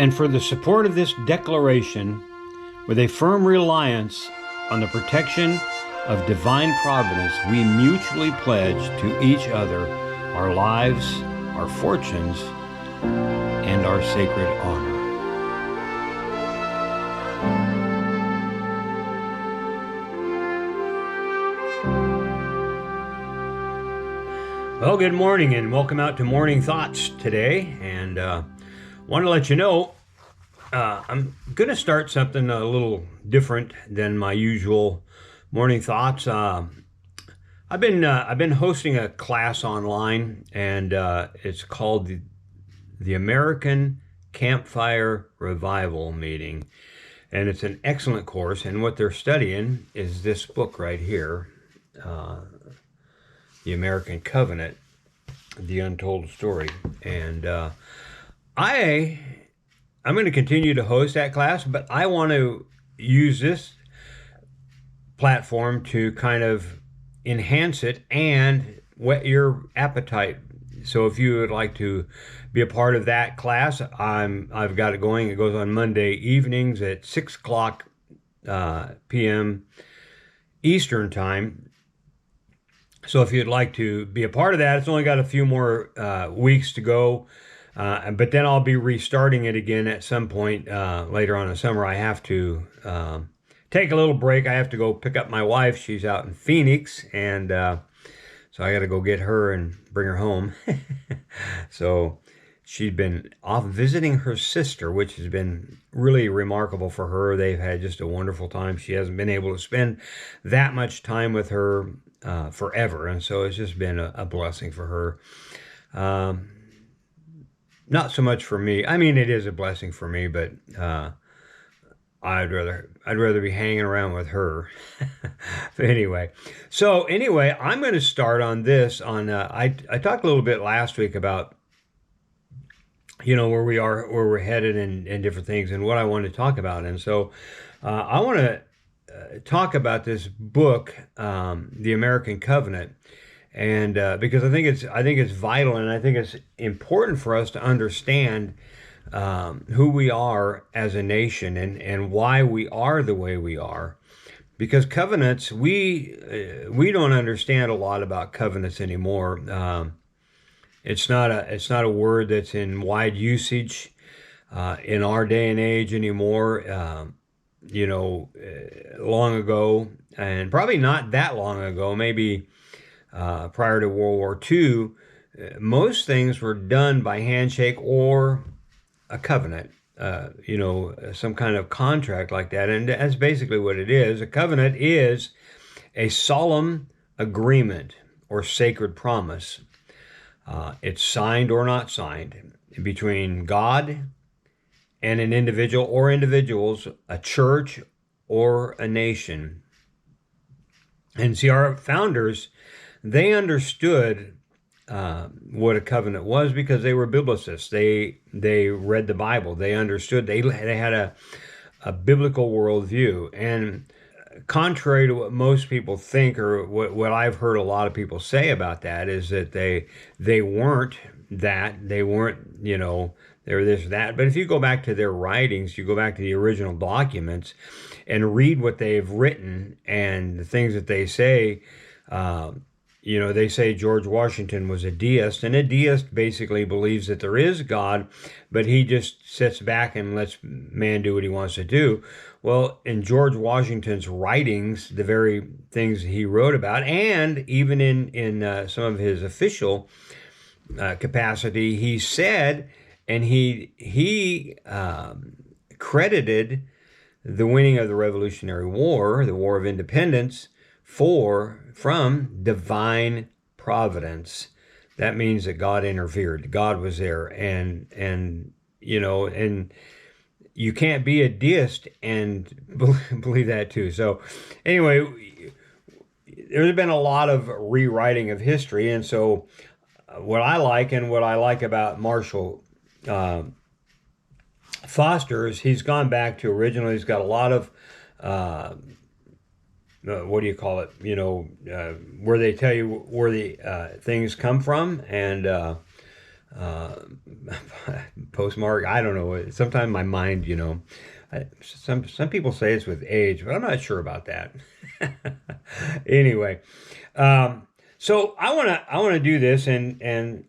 and for the support of this declaration with a firm reliance on the protection of divine providence, we mutually pledge to each other our lives, our fortunes, and our sacred honor. Well, good morning and welcome out to Morning Thoughts today. And want to let you know I'm going to start something a little different than my usual Morning Thoughts. I've been hosting a class online, and it's called the American Campfire Revival Meeting, and it's an excellent course. And what they're studying is this book right here. The American Covenant, the Untold Story. And I'm going to continue to host that class, but I want to use this platform to kind of enhance it and whet your appetite. So if you would like to be a part of that class, I've got it going. It goes on Monday evenings at 6 o'clock p.m. Eastern Time. So if you'd like to be a part of that, it's only got a few more weeks to go, but then I'll be restarting it again at some point later on in the summer. I have to take a little break. I have to go pick up my wife. She's out in Phoenix, and so I got to go get her and bring her home. So she's been off visiting her sister, which has been really remarkable for her. They've had just a wonderful time. She hasn't been able to spend that much time with her forever, and so it's just been a blessing for her. Not so much for me. I mean, it is a blessing for me, but I'd rather be hanging around with her. But anyway, I'm going to start on this. I talked a little bit last week about where we're headed, and different things, and what I want to talk about, and so I want to talk about this book, The American Covenant, and because I think it's vital, and I think it's important for us to understand who we are as a nation, and why we are the way we are. Because covenants, we don't understand a lot about covenants anymore. It's not a word that's in wide usage in our day and age anymore. Long ago, and probably not that long ago, maybe prior to World War II, most things were done by handshake or a covenant, some kind of contract like that. And that's basically what it is. A covenant is a solemn agreement or sacred promise. It's signed or not signed between God and an individual or individuals, a church or a nation. And see, our founders, they understood what a covenant was because they were biblicists. They read the Bible. They understood. They had a biblical worldview. And contrary to what most people think, or what I've heard a lot of people say about that, is that they weren't that. They weren't, they were this, that. But if you go back to their writings, you go back to the original documents and read what they've written and the things that they say, they say George Washington was a deist, and a deist basically believes that there is God, but he just sits back and lets man do what he wants to do. Well, in George Washington's writings, the very things he wrote about, and even in some of his official capacity, he said, and he credited the winning of the Revolutionary War, the War of Independence, from divine providence. That means that God interfered. God was there, and you can't be a deist and believe that too. So anyway, there's been a lot of rewriting of history, and so what I like about Marshall Foster is he's gone back to original. He's got a lot of what do you call it? Where they tell you where the things come from, and uh, postmark. I don't know. Sometimes my mind, some people say it's with age, but I'm not sure about that. Anyway, um, so I wanna do this and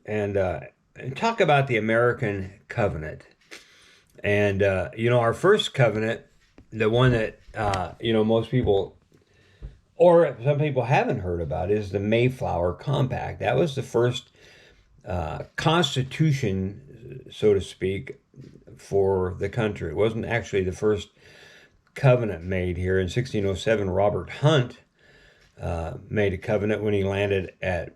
talk about the American covenant. And our first covenant, the one that most people or some people haven't heard about, is the Mayflower Compact. That was the first constitution, so to speak, for the country. It wasn't actually the first covenant made here. In 1607, Robert Hunt made a covenant when he landed at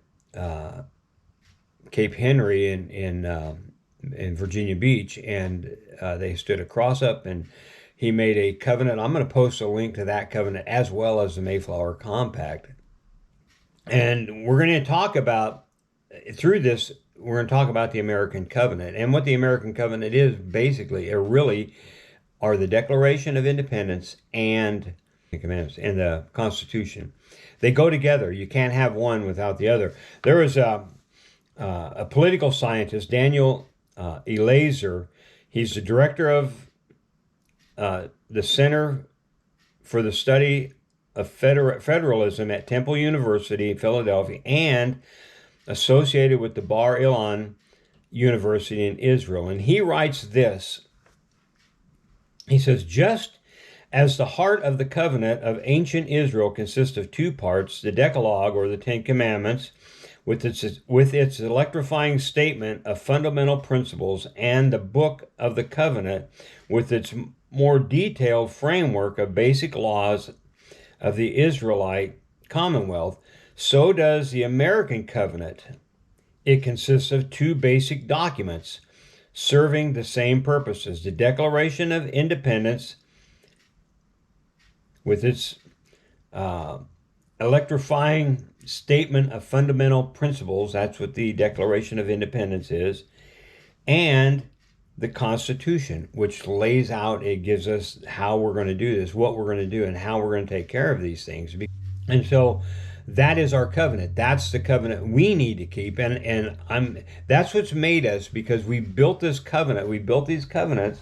Cape Henry in Virginia Beach, and they stood a cross up, and he made a covenant. I'm going to post a link to that covenant as well as the Mayflower Compact. And we're going to talk about, through this, we're going to talk about the American Covenant. And what the American Covenant is basically, or really, are the Declaration of Independence and the Commandments and the Constitution. They go together. You can't have one without the other. There was a political scientist, Daniel Elazer. He's the director of the Center for the Study of Federalism at Temple University in Philadelphia, and associated with the Bar Ilan University in Israel. And he writes this. He says, just as the heart of the covenant of ancient Israel consists of two parts, the Decalogue, or the Ten Commandments, with its electrifying statement of fundamental principles, and the Book of the Covenant, with its more detailed framework of basic laws of the Israelite Commonwealth, so does the American Covenant. It consists of two basic documents serving the same purposes: the Declaration of Independence, with its electrifying statement of fundamental principles — that's what the Declaration of Independence is — and the Constitution, which lays out, it gives us how we're going to do this, what we're going to do, and how we're going to take care of these things. And so that is our covenant. That's the covenant we need to keep. And that's what's made us, because we built this covenant. We built these covenants.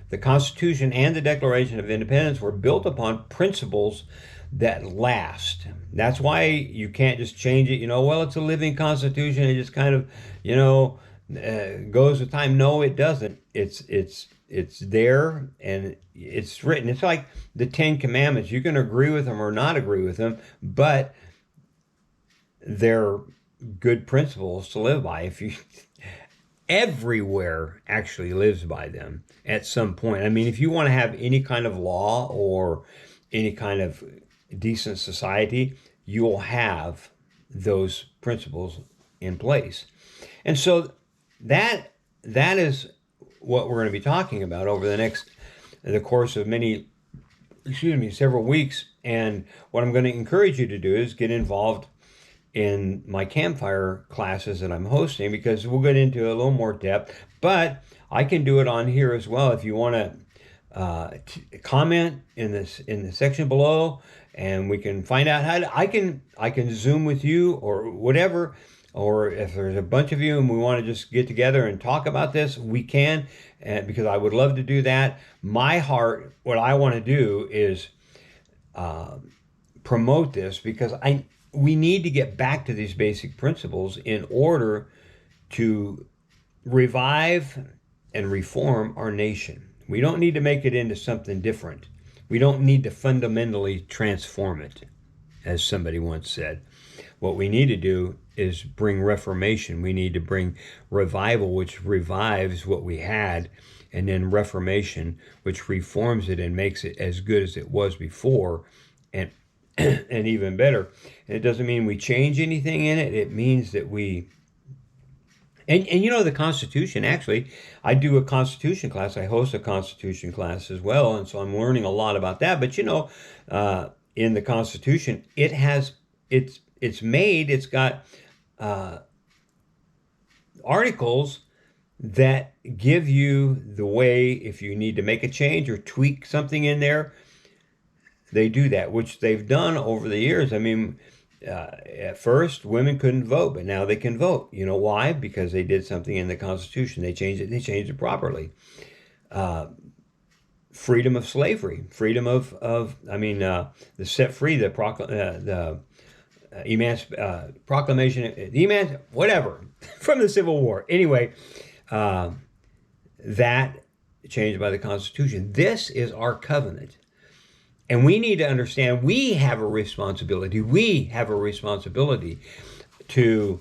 The Constitution and the Declaration of Independence were built upon principles that last. That's why you can't just change it. Well, it's a living Constitution. It just kind of, goes with time. No, it doesn't. It's there, and it's written. It's like the Ten Commandments. You can agree with them or not agree with them, but they're good principles to live by. Everywhere actually lives by them at some point. I mean, if you want to have any kind of law or any kind of decent society, you will have those principles in place. And so that is what we're going to be talking about over the course of several weeks. And what I'm going to encourage you to do is get involved in my campfire classes that I'm hosting, because we'll get into a little more depth. But I can do it on here as well. If you want to comment in the section below, and we can find out how to, I can Zoom with you or whatever. Or if there's a bunch of you and we want to just get together and talk about this, we can, because I would love to do that. My heart, what I want to do is promote this, because we need to get back to these basic principles in order to revive and reform our nation. We don't need to make it into something different. We don't need to fundamentally transform it, as somebody once said. What we need to do is bring reformation. We need to bring revival, which revives what we had, and then reformation, which reforms it and makes it as good as it was before, and and even better. And it doesn't mean we change anything in it. It means that we... And the Constitution, actually, I do a Constitution class. I host a Constitution class as well, and so I'm learning a lot about that. But in the Constitution, it's got articles that give you the way, if you need to make a change or tweak something in there, they do that, which they've done over the years. I mean, At first, women couldn't vote, but now they can vote. You know why? Because they did something in the Constitution. They changed it. They changed it properly. Freedom of slavery, freedom the set free, the proclamation, whatever, from the Civil War. Anyway, that changed by the Constitution. This is our covenant. And we need to understand we have a responsibility. We have a responsibility to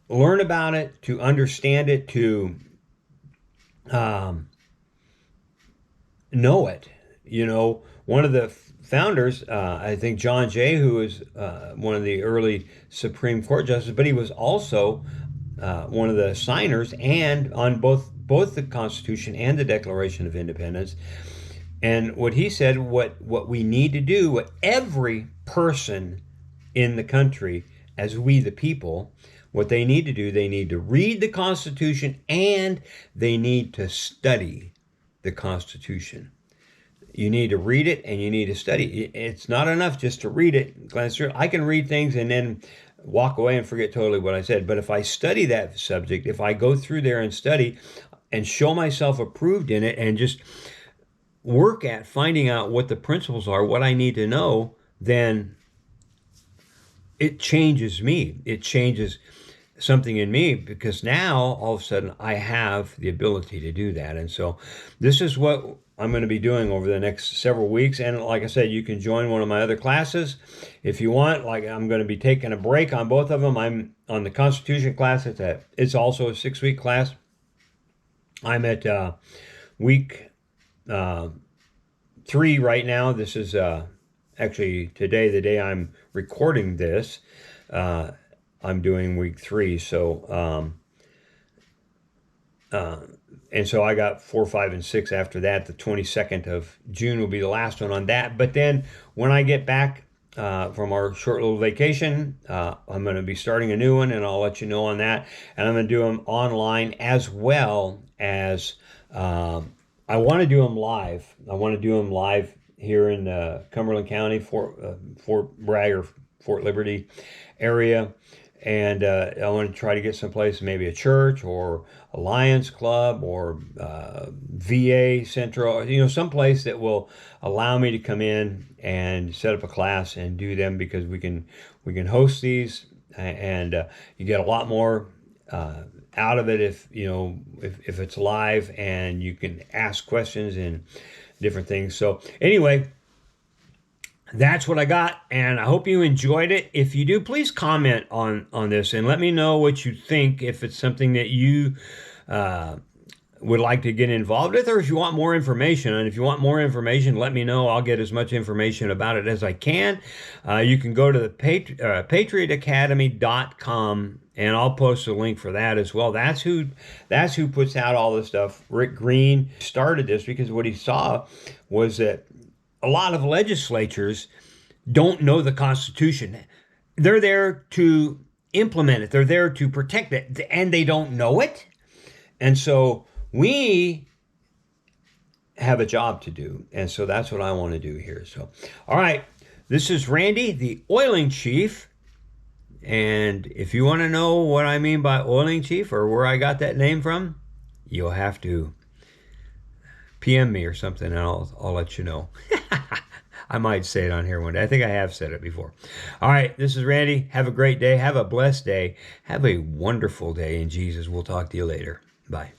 learn about it, to understand it, to know it. You know, one of the founders, I think John Jay, who was one of the early Supreme Court justices, but he was also one of the signers and on both the Constitution and the Declaration of Independence. And what he said, what we need to do, what every person in the country, as we the people, what they need to do, they need to read the Constitution and they need to study the Constitution. You need to read it and you need to study. It's not enough just to read it, glance through it. I can read things and then walk away and forget totally what I said. But if I study that subject, if I go through there and study and show myself approved in it and just work at finding out what the principles are, what I need to know, then it changes me. It changes something in me, because now all of a sudden I have the ability to do that. And so this is what I'm going to be doing over the next several weeks. And like I said, you can join one of my other classes if you want. Like, I'm going to be taking a break on both of them. I'm on the Constitution class. It's also a 6-week class. I'm at week 3 right now. This is actually today, the day I'm recording this. I'm doing week 3. So, and so I got 4, 5, and 6 after that. The 22nd of June will be the last one on that. But then when I get back from our short little vacation, I'm going to be starting a new one, and I'll let you know on that. And I'm going to do them online, as well as I want to do them live. I want to do them live here in Cumberland County, Fort Bragg or Fort Liberty area. And I want to try to get someplace, maybe a church or a Lions Club or VA Central, someplace that will allow me to come in and set up a class and do them, because we can host these, and you get a lot more out of it if it's live, and you can ask questions and different things. So anyway, that's what I got, and I hope you enjoyed it. If you do, please comment on this and let me know what you think, if it's something that you would like to get involved with, or if you want more information. And if you want more information, let me know. I'll get as much information about it as I can. You can go to the patriotacademy.com, and I'll post a link for that as well. That's who puts out all this stuff. Rick Green started this because what he saw was that a lot of legislatures don't know the Constitution. They're there to implement it. They're there to protect it, and they don't know it. And so we have a job to do. And so that's what I want to do here. So, all right, this is Randy, the Oiling Chief. And if you want to know what I mean by Oiling Chief, or where I got that name from, you'll have to PM me or something, and I'll let you know. I might say it on here one day. I think I have said it before. All right, this is Randy. Have a great day. Have a blessed day. Have a wonderful day in Jesus. We'll talk to you later. Bye.